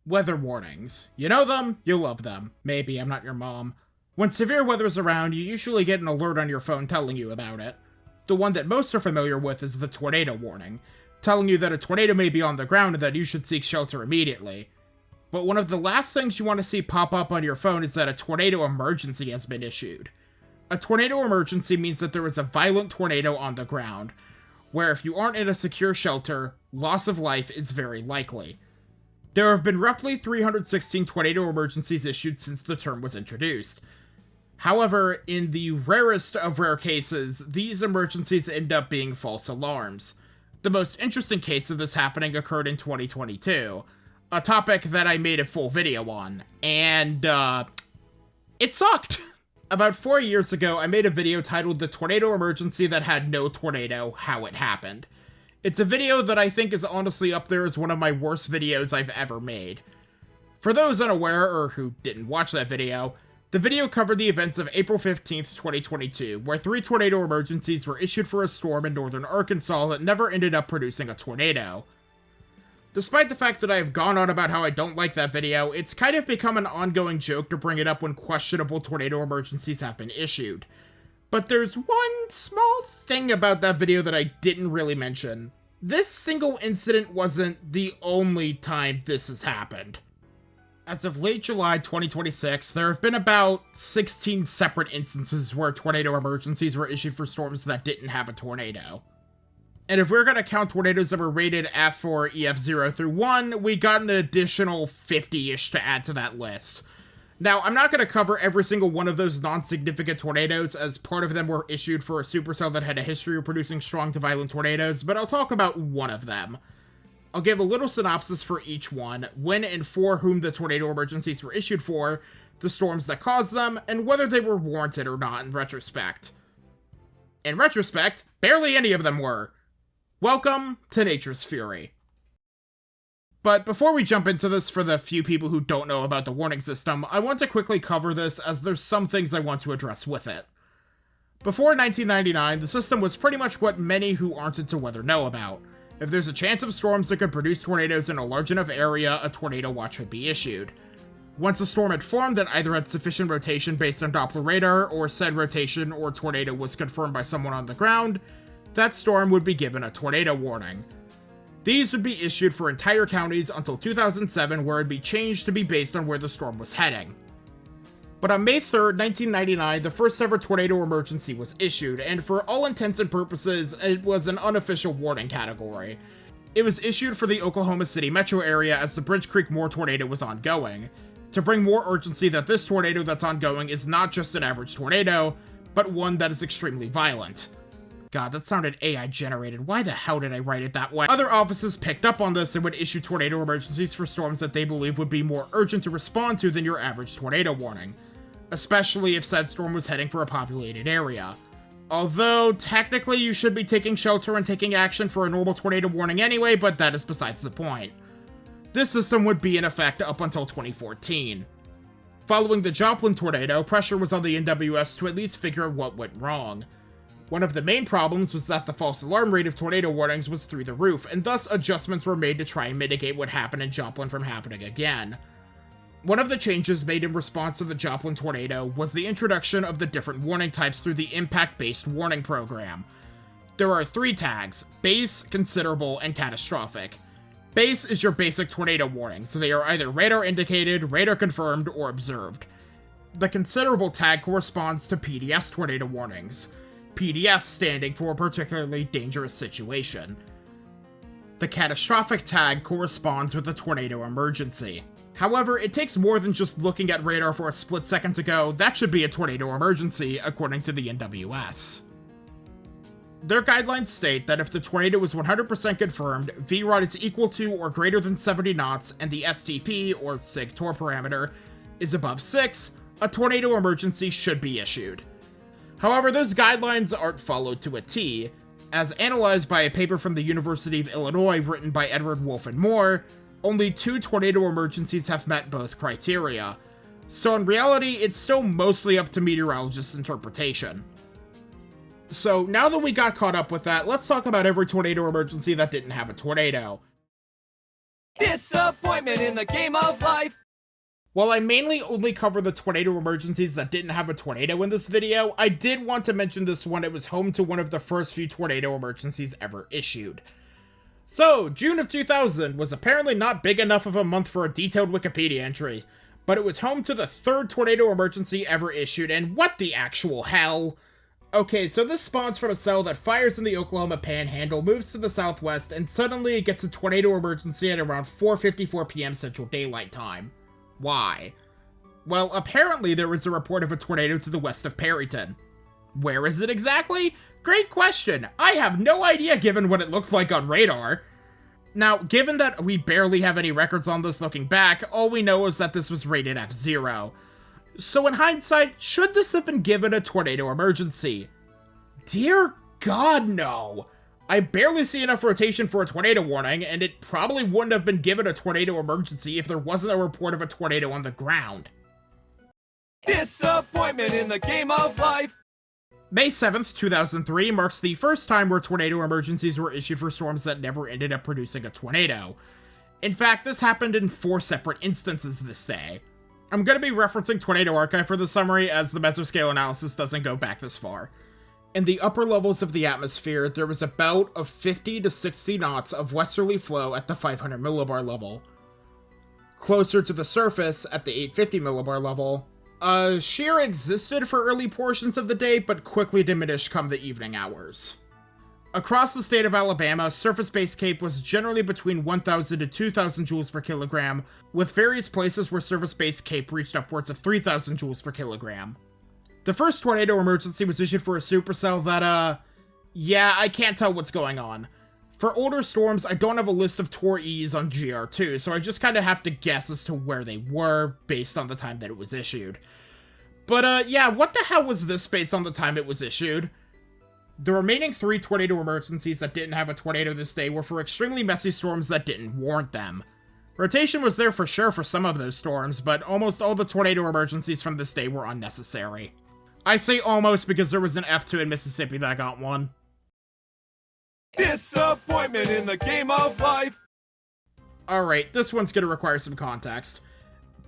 Weather warnings. You know them, you love them. Maybe I'm not your mom. When severe weather's around, you usually get an alert on your phone telling you about it. The one that most are familiar with is the tornado warning, telling you that a tornado may be on the ground and that you should seek shelter immediately. But one of the last things you want to see pop up on your phone is that a tornado emergency has been issued. A tornado emergency means that there is a violent tornado on the ground, where if you aren't in a secure shelter, loss of life is very likely. There have been roughly 316 tornado emergencies issued since the term was introduced. However, in the rarest of rare cases, these emergencies end up being false alarms. The most interesting case of this happening occurred in 2022, a topic that I made a full video on, and, it sucked! About 4 years ago, I made a video titled The Tornado Emergency That Had No Tornado, How It Happened. It's a video that I think is honestly up there as one of my worst videos I've ever made. For those unaware, or who didn't watch that video, the video covered the events of April 15th, 2022, where 3 tornado emergencies were issued for a storm in northern Arkansas that never ended up producing a tornado. Despite the fact that I have gone on about how I don't like that video, it's kind of become an ongoing joke to bring it up when questionable tornado emergencies have been issued. But there's one small thing about that video that I didn't really mention. This single incident wasn't the only time this has happened. As of late July 2026, there have been about 16 separate instances where tornado emergencies were issued for storms that didn't have a tornado. And if we're gonna count tornadoes that were rated F or EF0 through 1, we got an additional 50-ish to add to that list. Now, I'm not going to cover every single one of those non-significant tornadoes, as part of them were issued for a supercell that had a history of producing strong to violent tornadoes, but I'll talk about one of them. I'll give a little synopsis for each one, when and for whom the tornado emergencies were issued for, the storms that caused them, and whether they were warranted or not in retrospect. In retrospect, barely any of them were. Welcome to Nature's Fury. But before we jump into this, for the few people who don't know about the warning system, I want to quickly cover this as there's some things I want to address with it. Before 1999, the system was pretty much what many who aren't into weather know about. If there's a chance of storms that could produce tornadoes in a large enough area, a tornado watch would be issued. Once a storm had formed that either had sufficient rotation based on Doppler radar, or said rotation or tornado was confirmed by someone on the ground, that storm would be given a tornado warning. These would be issued for entire counties until 2007, where it'd be changed to be based on where the storm was heading. But on May 3rd, 1999, the first ever tornado emergency was issued, and for all intents and purposes, it was an unofficial warning category. It was issued for the Oklahoma City metro area as the Bridge Creek Moore tornado was ongoing, to bring more urgency that this tornado that's ongoing is not just an average tornado, but one that is extremely violent. God, that sounded AI generated. Why the hell did I write it that way? Other offices picked up on this and would issue tornado emergencies for storms that they believe would be more urgent to respond to than your average tornado warning, especially if said storm was heading for a populated area. Although, technically you should be taking shelter and taking action for a normal tornado warning anyway, but that is besides the point. This system would be in effect up until 2014. Following the Joplin tornado, pressure was on the NWS to at least figure out what went wrong. One of the main problems was that the false alarm rate of tornado warnings was through the roof, and thus adjustments were made to try and mitigate what happened in Joplin from happening again. One of the changes made in response to the Joplin tornado was the introduction of the different warning types through the impact-based warning program. There are 3 tags: base, considerable, and catastrophic. Base is your basic tornado warning, so they are either radar indicated, radar confirmed, or observed. The considerable tag corresponds to PDS tornado warnings, PDS standing for a particularly dangerous situation. The catastrophic tag corresponds with a tornado emergency. However, it takes more than just looking at radar for a split second to go, that should be a tornado emergency, according to the NWS. Their guidelines state that if the tornado is 100% confirmed, VROD is equal to or greater than 70 knots, and the STP, or SIG-TOR parameter, is above 6, a tornado emergency should be issued. However, those guidelines aren't followed to a T. As analyzed by a paper from the University of Illinois written by Edward Wolf and Moore, only 2 tornado emergencies have met both criteria. So in reality, it's still mostly up to meteorologists' interpretation. So now that we got caught up with that, let's talk about every tornado emergency that didn't have a tornado. Disappointment in the game of life. While I mainly only cover the tornado emergencies that didn't have a tornado in this video, I did want to mention this one. It was home to one of the first few tornado emergencies ever issued. So, June of 2000 was apparently not big enough of a month for a detailed Wikipedia entry, but it was home to the third tornado emergency ever issued, and what the actual hell? Okay, so this spawns from a cell that fires in the Oklahoma Panhandle, moves to the southwest, and suddenly it gets a tornado emergency at around 4:54 p.m. Central Daylight Time. Why? Well, apparently there was a report of a tornado to the west of Perryton. Where is it exactly? Great question! I have no idea given what it looked like on radar. Now, given that we barely have any records on this looking back, all we know is that this was rated F0. So in hindsight, should this have been given a tornado emergency? Dear God, no! I barely see enough rotation for a tornado warning, and it probably wouldn't have been given a tornado emergency if there wasn't a report of a tornado on the ground. Disappointment in the game of life. May 7th, 2003 marks the first time where tornado emergencies were issued for storms that never ended up producing a tornado. In fact, this happened in 4 separate instances this day. I'm going to be referencing Tornado Archive for the summary, as the mesoscale analysis doesn't go back this far. In the upper levels of the atmosphere, there was a bout of 50 to 60 knots of westerly flow at the 500 millibar level. Closer to the surface, at the 850 millibar level, shear existed for early portions of the day, but quickly diminished come the evening hours. Across the state of Alabama, surface-based CAPE was generally between 1,000 to 2,000 joules per kilogram, with various places where surface-based CAPE reached upwards of 3,000 joules per kilogram. The first tornado emergency was issued for a supercell that, yeah, I can't tell what's going on. For older storms, I don't have a list of Tor-Es on GR2, so I just kind of have to guess as to where they were based on the time that it was issued. But, yeah, what the hell was this based on the time it was issued? The remaining 3 tornado emergencies that didn't have a tornado this day were for extremely messy storms that didn't warrant them. Rotation was there for sure for some of those storms, but almost all the tornado emergencies from this day were unnecessary. I say almost because there was an F2 in Mississippi that got one. Disappointment in the game of life. Alright, this one's gonna require some context.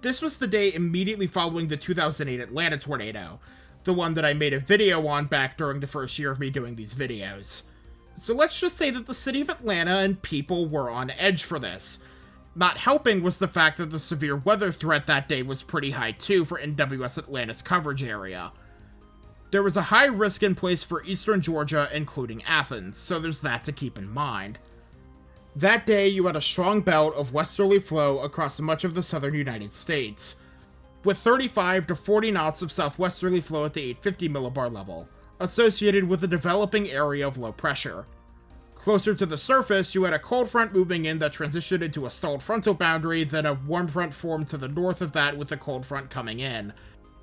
This was the day immediately following the 2008 Atlanta tornado, the one that I made a video on back during the first year of me doing these videos. So let's just say that the city of Atlanta and people were on edge for this. Not helping was the fact that the severe weather threat that day was pretty high too for NWS Atlanta's coverage area. There was a high risk in place for eastern Georgia, including Athens, so there's that to keep in mind. That day, you had a strong bout of westerly flow across much of the southern United States, with 35 to 40 knots of southwesterly flow at the 850 millibar level, associated with a developing area of low pressure. Closer to the surface, you had a cold front moving in that transitioned into a stalled frontal boundary, then a warm front formed to the north of that with the cold front coming in.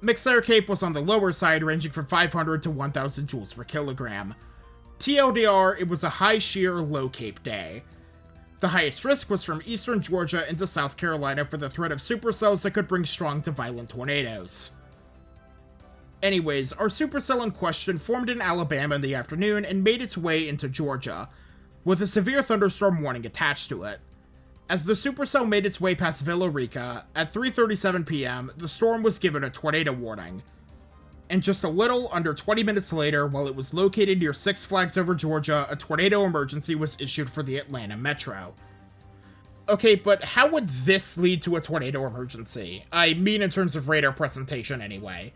McSlair CAPE was on the lower side, ranging from 500 to 1,000 joules per kilogram. TLDR, it was a high shear, low CAPE day. The highest risk was from eastern Georgia into South Carolina for the threat of supercells that could bring strong to violent tornadoes. Anyways, our supercell in question formed in Alabama in the afternoon and made its way into Georgia, with a severe thunderstorm warning attached to it. As the supercell made its way past Villa Rica, at 3:37 p.m., the storm was given a tornado warning. And just a little under 20 minutes later, while it was located near Six Flags over Georgia, a tornado emergency was issued for the Atlanta Metro. Okay, but how would this lead to a tornado emergency? I mean in terms of radar presentation anyway.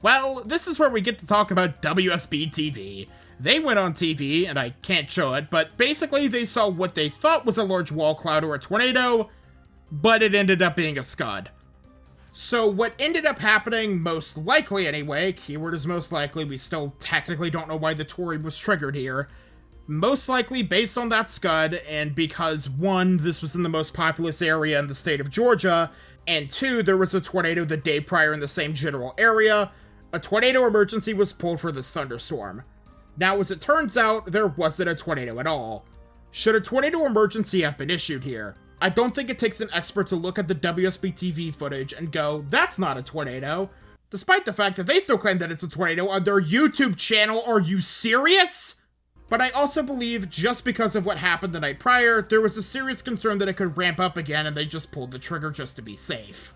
Well, this is where we get to talk about WSB-TV. They went on TV, and I can't show it, but basically they saw what they thought was a large wall cloud or a tornado, but it ended up being a scud. So what ended up happening, most likely anyway, keyword is most likely, we still technically don't know why the Tory was triggered here, most likely based on that scud, and because 1, this was in the most populous area in the state of Georgia, and 2, there was a tornado the day prior in the same general area, a tornado emergency was pulled for this thunderstorm. Now, as it turns out, there wasn't a tornado at all. Should a tornado emergency have been issued here? I don't think it takes an expert to look at the WSB-TV footage and go, that's not a tornado. Despite the fact that they still claim that it's a tornado on their YouTube channel, are you serious? But I also believe, just because of what happened the night prior, there was a serious concern that it could ramp up again and they just pulled the trigger just to be safe.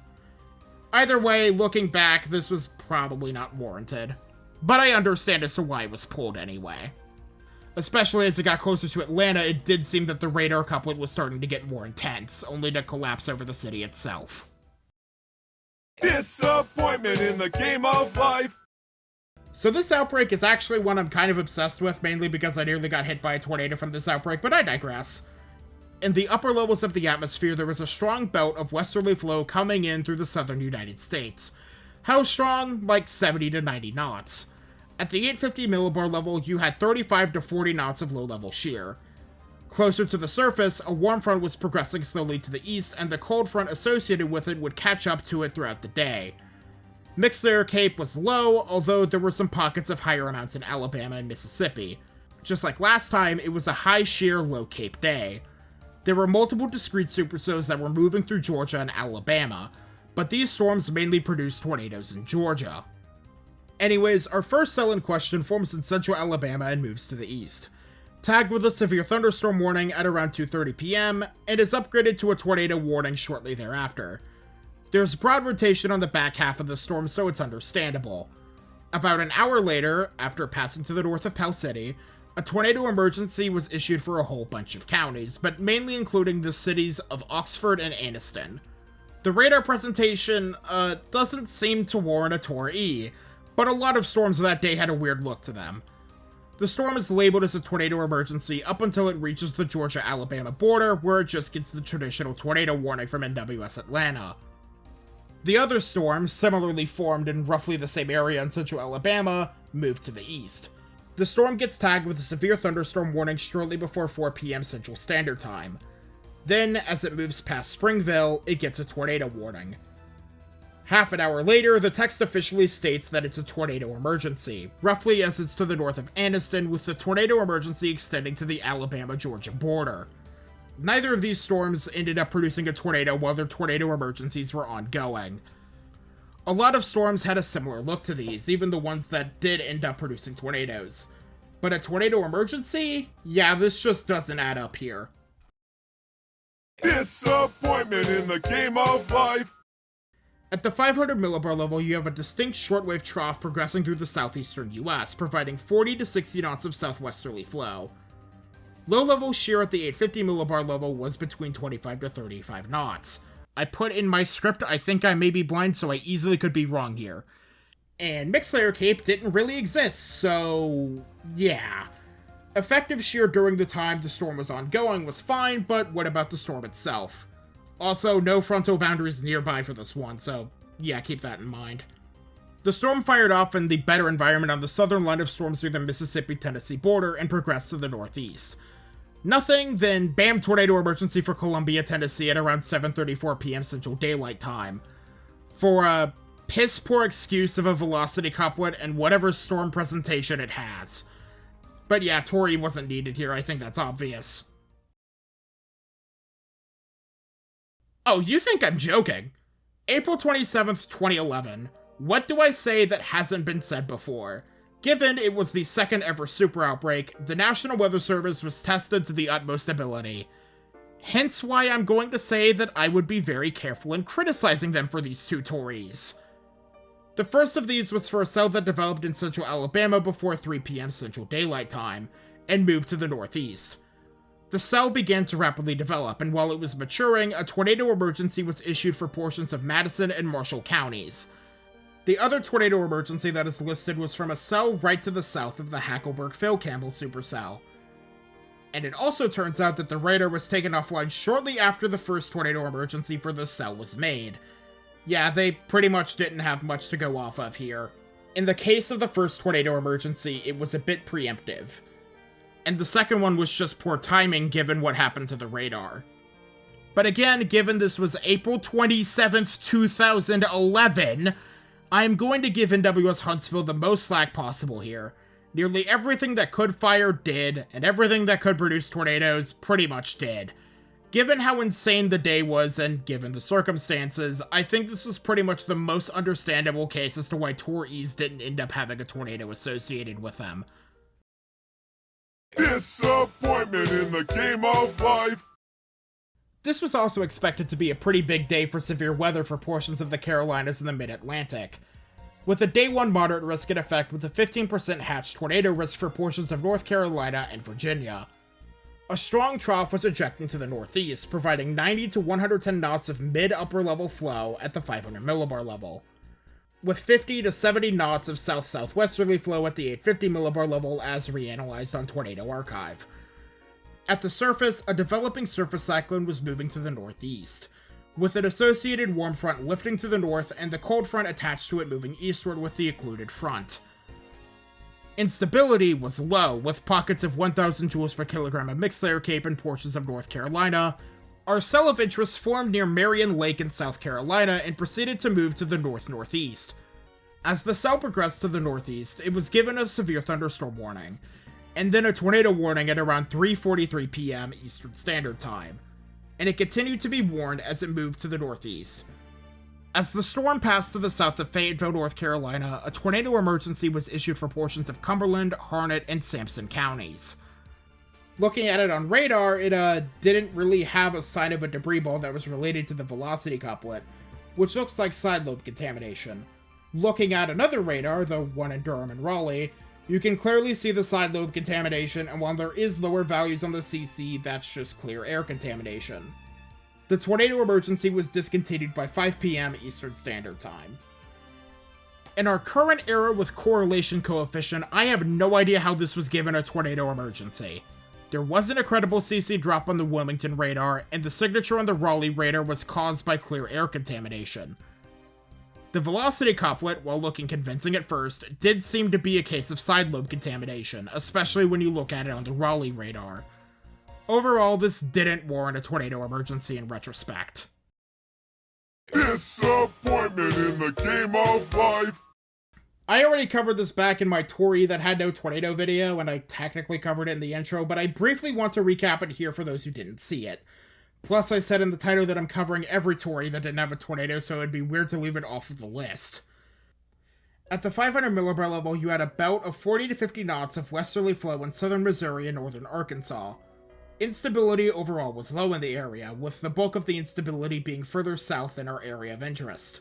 Either way, looking back, this was probably not warranted. But I understand as to why it was pulled anyway. Especially as it got closer to Atlanta, it did seem that the radar couplet was starting to get more intense, only to collapse over the city itself. Disappointment in the game of life. So this outbreak is actually one I'm kind of obsessed with, mainly because I nearly got hit by a tornado from this outbreak, but I digress. In the upper levels of the atmosphere, there was a strong belt of westerly flow coming in through the southern United States. How strong? Like 70 to 90 knots. At the 850 millibar level, you had 35 to 40 knots of low-level shear. Closer to the surface, a warm front was progressing slowly to the east, and the cold front associated with it would catch up to it throughout the day. Mixed layer CAPE was low, although there were some pockets of higher amounts in Alabama and Mississippi. Just like last time, it was a high shear, low CAPE day. There were multiple discrete supercells that were moving through Georgia and Alabama, but these storms mainly produced tornadoes in Georgia. Anyways, our first cell in question forms in central Alabama and moves to the east. Tagged with a severe thunderstorm warning at around 2:30 p.m., and is upgraded to a tornado warning shortly thereafter. There's broad rotation on the back half of the storm, so it's understandable. About an hour later, after passing to the north of Pell City, a tornado emergency was issued for a whole bunch of counties, but mainly including the cities of Oxford and Anniston. The radar presentation, doesn't seem to warrant a Tor E, but a lot of storms that day had a weird look to them. The storm is labeled as a tornado emergency up until it reaches the Georgia-Alabama border, where it just gets the traditional tornado warning from NWS Atlanta. The other storms, similarly formed in roughly the same area in central Alabama, move to the east. The storm gets tagged with a severe thunderstorm warning shortly before 4 p.m. Central Standard Time. Then, as it moves past Springville, it gets a tornado warning. Half an hour later, the text officially states that it's a tornado emergency, roughly as it's to the north of Anniston, with the tornado emergency extending to the Alabama-Georgia border. Neither of these storms ended up producing a tornado while their tornado emergencies were ongoing. A lot of storms had a similar look to these, even the ones that did end up producing tornadoes. But a tornado emergency? Yeah, this just doesn't add up here. Disappointment in the game of life. At the 500 millibar level, you have a distinct shortwave trough progressing through the southeastern US, providing 40 to 60 knots of southwesterly flow. Low-level shear at the 850 millibar level was between 25 to 35 knots. I put in my script I think I may be blind, so I easily could be wrong here. And mixed layer CAPE didn't really exist, so yeah. Effective shear during the time the storm was ongoing was fine, but what about the storm itself? Also, no frontal boundaries nearby for this one, so yeah, keep that in mind. The storm fired off in the better environment on the southern line of storms near the Mississippi-Tennessee border and progressed to the northeast. Nothing, then bam, tornado emergency for Columbia, Tennessee at around 7:34 p.m. Central Daylight Time. For a piss-poor excuse of a velocity couplet and whatever storm presentation it has. But yeah, Tor E wasn't needed here, I think that's obvious. Oh, you think I'm joking? April 27th, 2011. What do I say that hasn't been said before? Given it was the second ever super outbreak, the National Weather Service was tested to the utmost ability. Hence why I'm going to say that I would be very careful in criticizing them for these two Tories. The first of these was for a cell that developed in central Alabama before 3 p.m. Central Daylight Time, and moved to the northeast. The cell began to rapidly develop, and while it was maturing, a tornado emergency was issued for portions of Madison and Marshall counties. The other tornado emergency that is listed was from a cell right to the south of the Hackleburg-Phil-Campbell supercell. And it also turns out that the radar was taken offline shortly after the first tornado emergency for this cell was made. Yeah, they pretty much didn't have much to go off of here. In the case of the first tornado emergency, it was a bit preemptive. And the second one was just poor timing given what happened to the radar. But again, given this was April 27th, 2011, I'm going to give NWS Huntsville the most slack possible here. Nearly everything that could fire did, and everything that could produce tornadoes pretty much did. Given how insane the day was, and given the circumstances, I think this was pretty much the most understandable case as to why Tor E's didn't end up having a tornado associated with them. Disappointment in the game of life. This was also expected to be a pretty big day for severe weather for portions of the Carolinas and the mid-Atlantic, with a day 1 moderate risk in effect with a 15% hatch tornado risk for portions of North Carolina and Virginia. A strong trough was ejecting to the northeast, providing 90 to 110 knots of mid-upper level flow at the 500 millibar level, with 50 to 70 knots of south-southwesterly flow at the 850 millibar level as reanalyzed on Tornado Archive. At the surface, a developing surface cyclone was moving to the northeast, with an associated warm front lifting to the north and the cold front attached to it moving eastward with the occluded front. Instability was low, with pockets of 1,000 joules per kilogram of mixed layer CAPE in portions of North Carolina. Our cell of interest formed near Marion Lake in South Carolina and proceeded to move to the north-northeast. As the cell progressed to the northeast, it was given a severe thunderstorm warning, and then a tornado warning at around 3:43 p.m. Eastern Standard Time, and it continued to be warned as it moved to the northeast. As the storm passed to the south of Fayetteville, North Carolina, a tornado emergency was issued for portions of Cumberland, Harnett, and Sampson counties. Looking at it on radar, it didn't really have a sign of a debris ball that was related to the velocity couplet, which looks like side lobe contamination. Looking at another radar, the one in Durham and Raleigh, you can clearly see the side lobe contamination, and while there is lower values on the CC, that's just clear air contamination. The tornado emergency was discontinued by 5 p.m. Eastern Standard Time. In our current era with correlation coefficient, I have no idea how this was given a tornado emergency. There wasn't a credible CC drop on the Wilmington radar, and the signature on the Raleigh radar was caused by clear air contamination. The velocity couplet, while looking convincing at first, did seem to be a case of side lobe contamination, especially when you look at it on the Raleigh radar. Overall, this didn't warrant a tornado emergency in retrospect. Disappointment in the game of life. I already covered this back in my Tory that had no tornado video, and I technically covered it in the intro, but I briefly want to recap it here for those who didn't see it. Plus, I said in the title that I'm covering every Tory that didn't have a tornado, so it'd be weird to leave it off of the list. At the 500 millibar level, you had a bout of 40 to 50 knots of westerly flow in southern Missouri and northern Arkansas. Instability overall was low in the area, with the bulk of the instability being further south in our area of interest.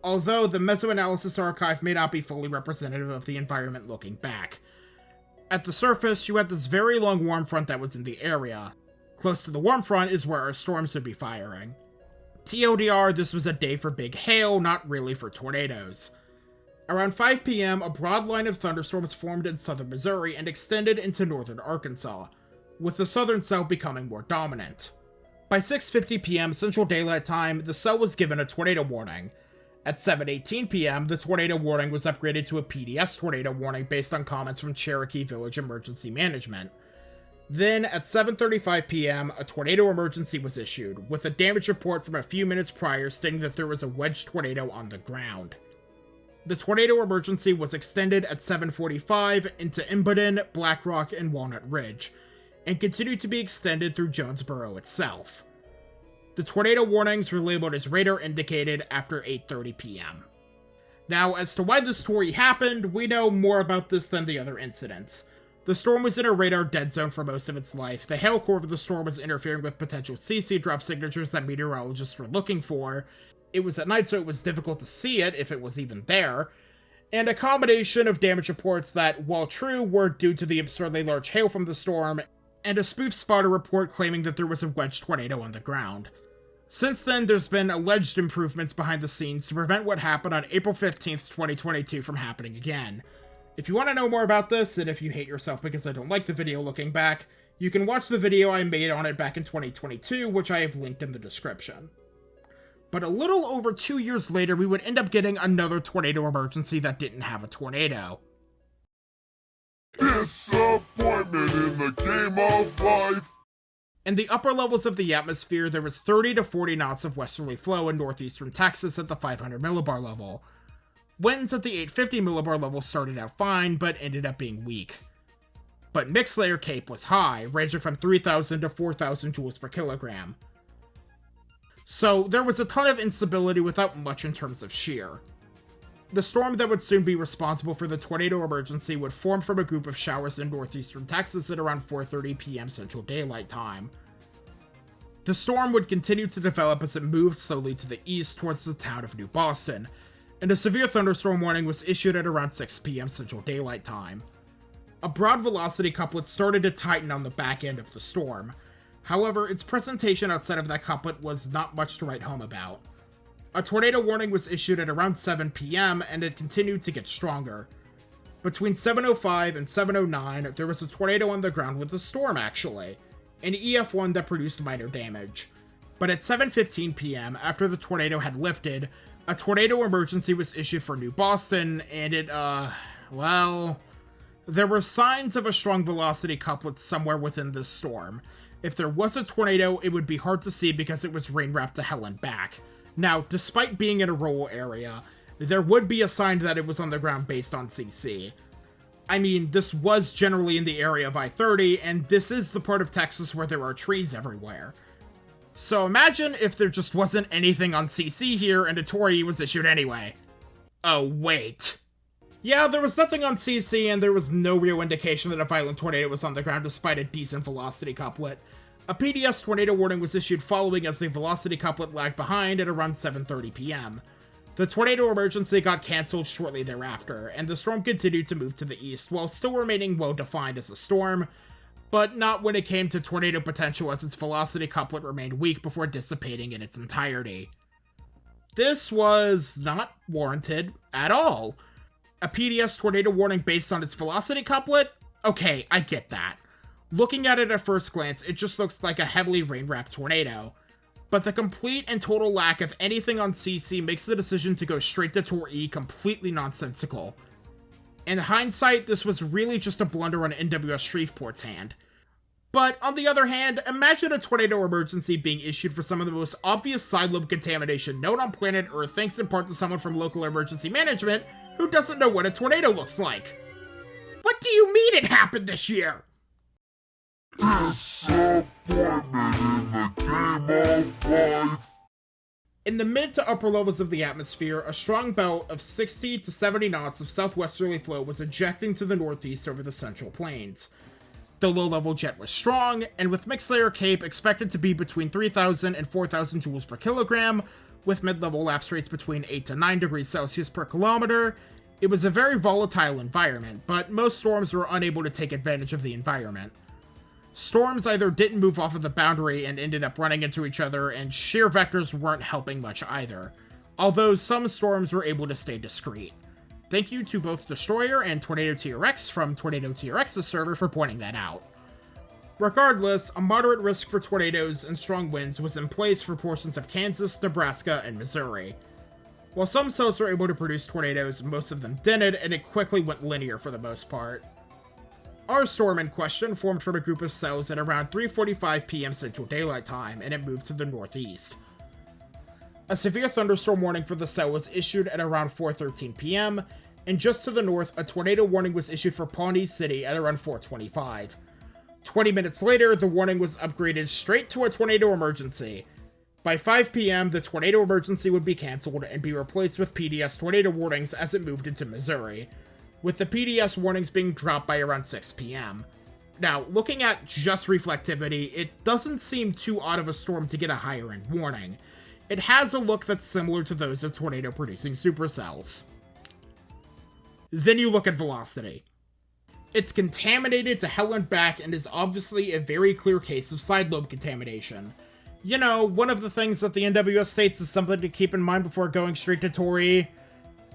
Although the Mesoanalysis Archive may not be fully representative of the environment looking back. At the surface, you had this very long warm front that was in the area. Close to the warm front is where our storms would be firing. TLDR, this was a day for big hail, not really for tornadoes. Around 5 p.m., a broad line of thunderstorms formed in southern Missouri and extended into northern Arkansas, with the southern cell becoming more dominant. By 6:50 p.m. Central Daylight Time, the cell was given a tornado warning. At 7:18 p.m., the tornado warning was upgraded to a PDS tornado warning based on comments from Cherokee Village Emergency Management. Then, at 7:35 p.m., a tornado emergency was issued, with a damage report from a few minutes prior stating that there was a wedge tornado on the ground. The tornado emergency was extended at 7:45 into Imboden, Black Rock, and Walnut Ridge, and continued to be extended through Jonesboro itself. The tornado warnings were labeled as radar indicated after 8:30 p.m. Now, as to why this story happened, we know more about this than the other incidents. The storm was in a radar dead zone for most of its life. The hail core of the storm was interfering with potential CC drop signatures that meteorologists were looking for. It was at night, so it was difficult to see it, if it was even there. And a combination of damage reports that, while true, were due to the absurdly large hail from the storm, and a spoof spotter report claiming that there was a wedge tornado on the ground. Since then, there's been alleged improvements behind the scenes to prevent what happened on April 15th, 2022 from happening again. If you want to know more about this, and if you hate yourself because I don't like the video looking back, you can watch the video I made on it back in 2022, which I have linked in the description. But a little over 2 years later, we would end up getting another tornado emergency that didn't have a tornado. Disappointment in the game of life. In the upper levels of the atmosphere, there was 30 to 40 knots of westerly flow in northeastern Texas at the 500 millibar level. Winds at the 850 millibar level started out fine, but ended up being weak. But mixed layer CAPE was high, ranging from 3,000 to 4,000 joules per kilogram. So there was a ton of instability without much in terms of shear. The storm that would soon be responsible for the tornado emergency would form from a group of showers in northeastern Texas at around 4:30 p.m. Central Daylight Time. The storm would continue to develop as it moved slowly to the east towards the town of New Boston, and a severe thunderstorm warning was issued at around 6 p.m. Central Daylight Time. A broad velocity couplet started to tighten on the back end of the storm. However, its presentation outside of that couplet was not much to write home about. A tornado warning was issued at around 7 p.m. and it continued to get stronger. Between 7:05 and 7:09, there was a tornado on the ground with a storm actually, an EF1 that produced minor damage. But at 7:15 p.m., after the tornado had lifted, a tornado emergency was issued for New Boston, and there were signs of a strong velocity couplet somewhere within this storm. If there was a tornado, it would be hard to see because it was rain-wrapped to hell and back. Now, despite being in a rural area, there would be a sign that it was on the ground based on CC. I mean, this was generally in the area of I-30, and this is the part of Texas where there are trees everywhere. So imagine if there just wasn't anything on CC here and a Tory was issued anyway. Oh, wait. Yeah, there was nothing on CC and there was no real indication that a violent tornado was on the ground despite a decent velocity couplet. A PDS tornado warning was issued following as the velocity couplet lagged behind at around 7:30 p.m. The tornado emergency got cancelled shortly thereafter, and the storm continued to move to the east while still remaining well-defined as a storm, but not when it came to tornado potential as its velocity couplet remained weak before dissipating in its entirety. This was not warranted at all. A PDS tornado warning based on its velocity couplet? Okay, I get that. Looking at it at first glance, it just looks like a heavily rain-wrapped tornado. But the complete and total lack of anything on CC makes the decision to go straight to Tor E completely nonsensical. In hindsight, this was really just a blunder on NWS Shreveport's hand. But on the other hand, imagine a tornado emergency being issued for some of the most obvious side lobe contamination known on planet Earth thanks in part to someone from local emergency management who doesn't know what a tornado looks like. What do you mean it happened this year? In the mid to upper levels of the atmosphere, a strong belt of 60 to 70 knots of southwesterly flow was ejecting to the northeast over the Central Plains. The low-level jet was strong, and with mixed-layer CAPE expected to be between 3,000 and 4,000 joules per kilogram, with mid-level lapse rates between 8 to 9 degrees Celsius per kilometer, it was a very volatile environment, but most storms were unable to take advantage of the environment. Storms either didn't move off of the boundary and ended up running into each other, and shear vectors weren't helping much either, although some storms were able to stay discreet. Thank you to both Destroyer and Tornado TRX from Tornado TRX's server for pointing that out. Regardless, a moderate risk for tornadoes and strong winds was in place for portions of Kansas, Nebraska, and Missouri. While some cells were able to produce tornadoes, most of them didn't, and it quickly went linear for the most part. Our storm in question formed from a group of cells at around 3:45 p.m. Central Daylight Time, and it moved to the northeast. A severe thunderstorm warning for the cell was issued at around 4:13 p.m., and just to the north, a tornado warning was issued for Pawnee City at around 4:25. 20 minutes later, the warning was upgraded straight to a tornado emergency. By 5 p.m., the tornado emergency would be cancelled and be replaced with PDS tornado warnings as it moved into Missouri, with the PDS warnings being dropped by around 6 p.m. Now, looking at just reflectivity, it doesn't seem too odd of a storm to get a higher end warning. It has a look that's similar to those of tornado-producing supercells. Then you look at velocity. It's contaminated to hell and back and is obviously a very clear case of side lobe contamination. You know, one of the things that the NWS states is something to keep in mind before going straight to Tori.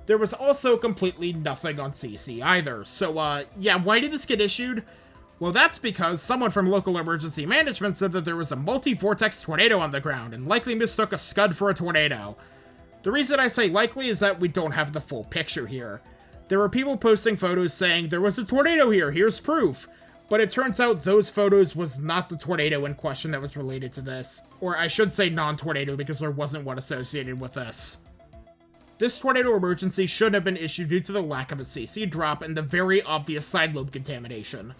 There was also completely nothing on CC either, so yeah, why did this get issued? Well, that's because someone from local emergency management said that there was a multi-vortex tornado on the ground and likely mistook a scud for a tornado. The reason I say likely is that we don't have the full picture here. There were people posting photos saying, there was a tornado here, here's proof. But it turns out those photos was not the tornado in question that was related to this. Or I should say non-tornado because there wasn't one associated with this. This tornado emergency should have been issued due to the lack of a CC drop and the very obvious side lobe contamination.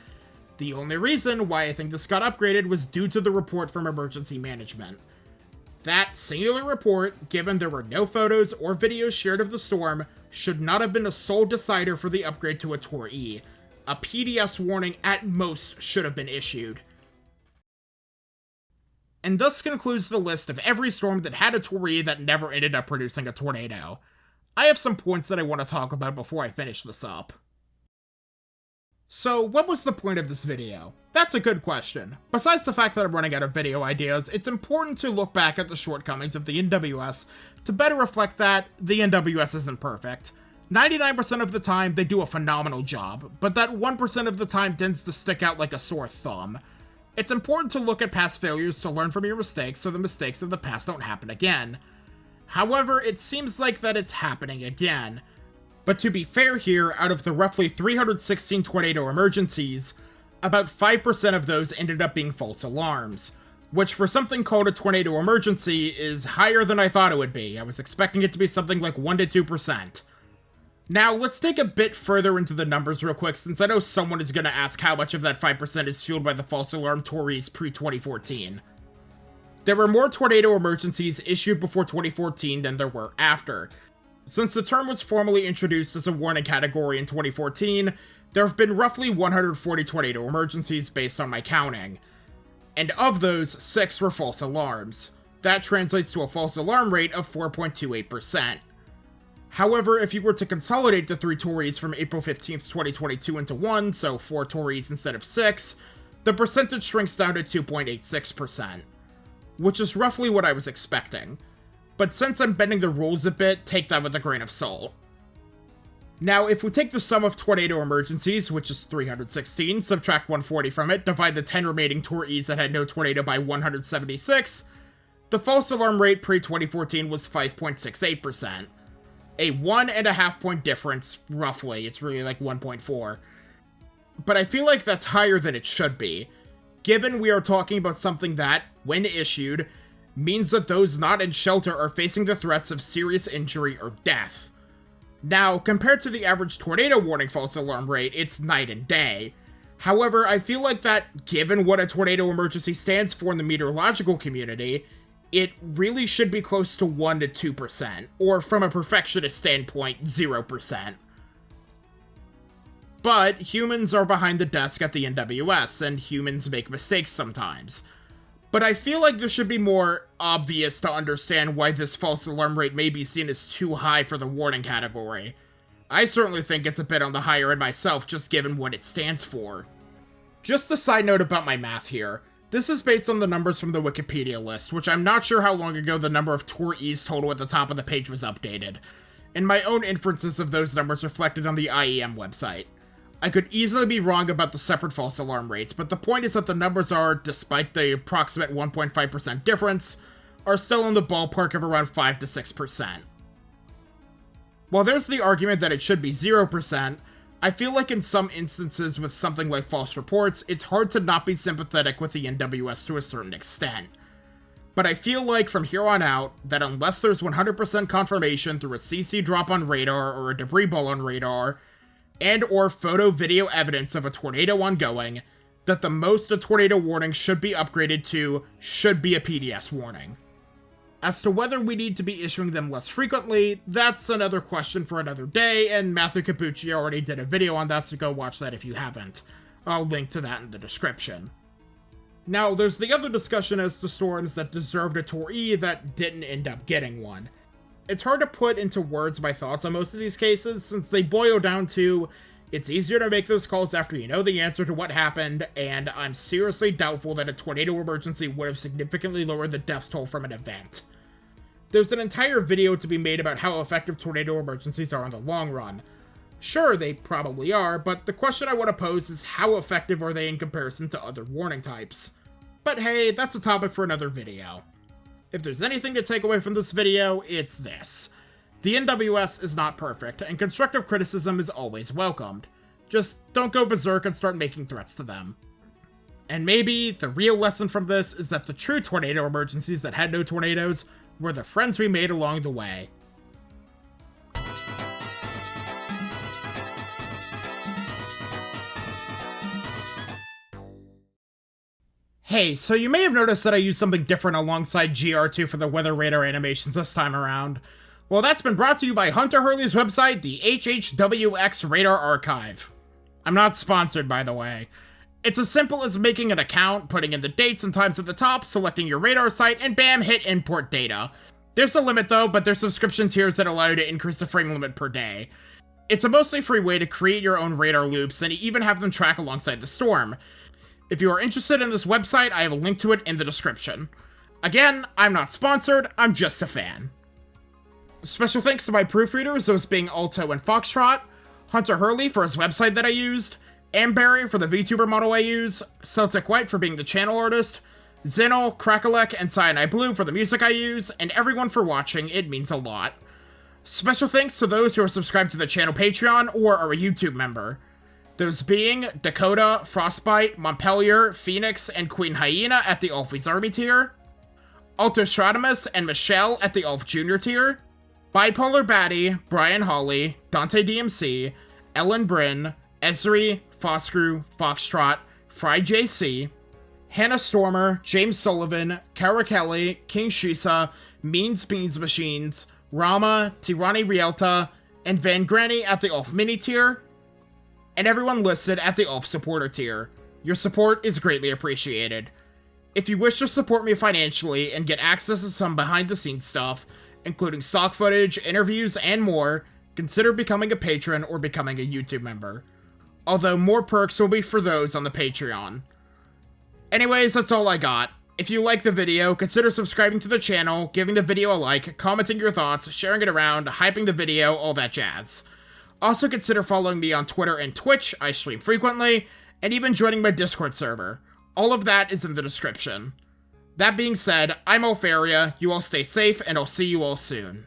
The only reason why I think this got upgraded was due to the report from emergency management. That singular report, given there were no photos or videos shared of the storm, should not have been the sole decider for the upgrade to a Tor E. A PDS warning at most should have been issued. And thus concludes the list of every storm that had a Tor E that never ended up producing a tornado. I have some points that I want to talk about before I finish this up. So, what was the point of this video? That's a good question. Besides the fact that I'm running out of video ideas, it's important to look back at the shortcomings of the NWS to better reflect that the NWS isn't perfect. 99% of the time, they do a phenomenal job, but that 1% of the time tends to stick out like a sore thumb. It's important to look at past failures to learn from your mistakes so the mistakes of the past don't happen again. However, it seems like that it's happening again. But to be fair here, out of the roughly 316 tornado emergencies, about 5% of those ended up being false alarms, which for something called a tornado emergency is higher than I thought it would be. I was expecting it to be something like 1 to 2%. Now, let's take a bit further into the numbers real quick, since I know someone is going to ask how much of that 5% is fueled by the false alarm Tories pre-2014. There were more tornado emergencies issued before 2014 than there were after. Since the term was formally introduced as a warning category in 2014, there have been roughly 140 tornado emergencies based on my counting. And of those, 6 were false alarms. That translates to a false alarm rate of 4.28%. However, if you were to consolidate the 3 Tories from April 15th, 2022 into one, so 4 Tories instead of 6, the percentage shrinks down to 2.86%, which is roughly what I was expecting. But since I'm bending the rules a bit, take that with a grain of salt. Now, if we take the sum of tornado emergencies, which is 316, subtract 140 from it, divide the 10 remaining Tor E's that had no tornado by 176, the false alarm rate pre-2014 was 5.68%. A 1.5 point difference, roughly. It's really like 1.4. But I feel like that's higher than it should be, given we are talking about something that, when issued, means that those not in shelter are facing the threats of serious injury or death. Now, compared to the average tornado warning false alarm rate, it's night and day. However, I feel like that, given what a tornado emergency stands for in the meteorological community, it really should be close to 1 to 2%, or from a perfectionist standpoint, 0%. But humans are behind the desk at the NWS, and humans make mistakes sometimes. But I feel like this should be more obvious to understand why this false alarm rate may be seen as too high for the warning category. I certainly think it's a bit on the higher end myself, just given what it stands for. Just a side note about my math here. This is based on the numbers from the Wikipedia list, which I'm not sure how long ago the number of Tor E's total at the top of the page was updated, and my own inferences of those numbers reflected on the IEM website. I could easily be wrong about the separate false alarm rates, but the point is that the numbers are, despite the approximate 1.5% difference, are still in the ballpark of around 5 to 6%. While there's the argument that it should be 0%, I feel like in some instances with something like false reports, it's hard to not be sympathetic with the NWS to a certain extent. But I feel like from here on out, that unless there's 100% confirmation through a CC drop on radar or a debris ball on radar, and or photo-video evidence of a tornado ongoing, that the most a tornado warning should be upgraded to should be a PDS warning. As to whether we need to be issuing them less frequently, that's another question for another day, and Matthew Capucci already did a video on that, so go watch that if you haven't. I'll link to that in the description. Now, there's the other discussion as to storms that deserved a Tor E that didn't end up getting one. It's hard to put into words my thoughts on most of these cases, since they boil down to, it's easier to make those calls after you know the answer to what happened, and I'm seriously doubtful that a tornado emergency would have significantly lowered the death toll from an event. There's an entire video to be made about how effective tornado emergencies are in the long run. Sure, they probably are, but the question I want to pose is how effective are they in comparison to other warning types? But hey, that's a topic for another video. If there's anything to take away from this video, it's this. The NWS is not perfect, and constructive criticism is always welcomed. Just don't go berserk and start making threats to them. And maybe the real lesson from this is that the true tornado emergencies that had no tornadoes were the friends we made along the way. Hey, so you may have noticed that I used something different alongside GR2 for the weather radar animations this time around. Well, that's been brought to you by Hunter Hurley's website, the HHWX Radar Archive. I'm not sponsored, by the way. It's as simple as making an account, putting in the dates and times at the top, selecting your radar site, and bam, hit import data. There's a limit though, but there's subscription tiers that allow you to increase the frame limit per day. It's a mostly free way to create your own radar loops and even have them track alongside the storm. If you are interested in this website, I have a link to it in the description. Again, I'm not sponsored, I'm just a fan. Special thanks to my proofreaders, those being Alto and Foxtrot, Hunter Hurley for his website that I used, Ambxrry for the VTuber model I use, Celtic White for being the channel artist, Zinel, Krakalek, and Cyanide Blue for the music I use, and everyone for watching, it means a lot. Special thanks to those who are subscribed to the channel Patreon or are a YouTube member. Those being Dakota, Frostbite, Montpelier, Phoenix, and Queen Hyena at the Alfie's Army tier, Alto Stradamus and Michelle at the Alf Jr. tier, Bipolar Batty, Brian Hawley, Dante DMC, Ellen Bryn, Ezri, Foscrew, Foxtrot, Fry JC, Hannah Stormer, James Sullivan, Kara Kelly, King Shisa, Means Beans Machines, Rama, Tirani Rielta, and Van Granny at the Alf Mini tier, and everyone listed at the Alf Supporter tier. Your support is greatly appreciated. If you wish to support me financially and get access to some behind-the-scenes stuff, including stock footage, interviews, and more, consider becoming a patron or becoming a YouTube member. Although more perks will be for those on the Patreon. Anyways, that's all I got. If you like the video, consider subscribing to the channel, giving the video a like, commenting your thoughts, sharing it around, hyping the video, all that jazz. Also consider following me on Twitter and Twitch, I stream frequently, and even joining my Discord server. All of that is in the description. That being said, I'm Alferia, you all stay safe, and I'll see you all soon.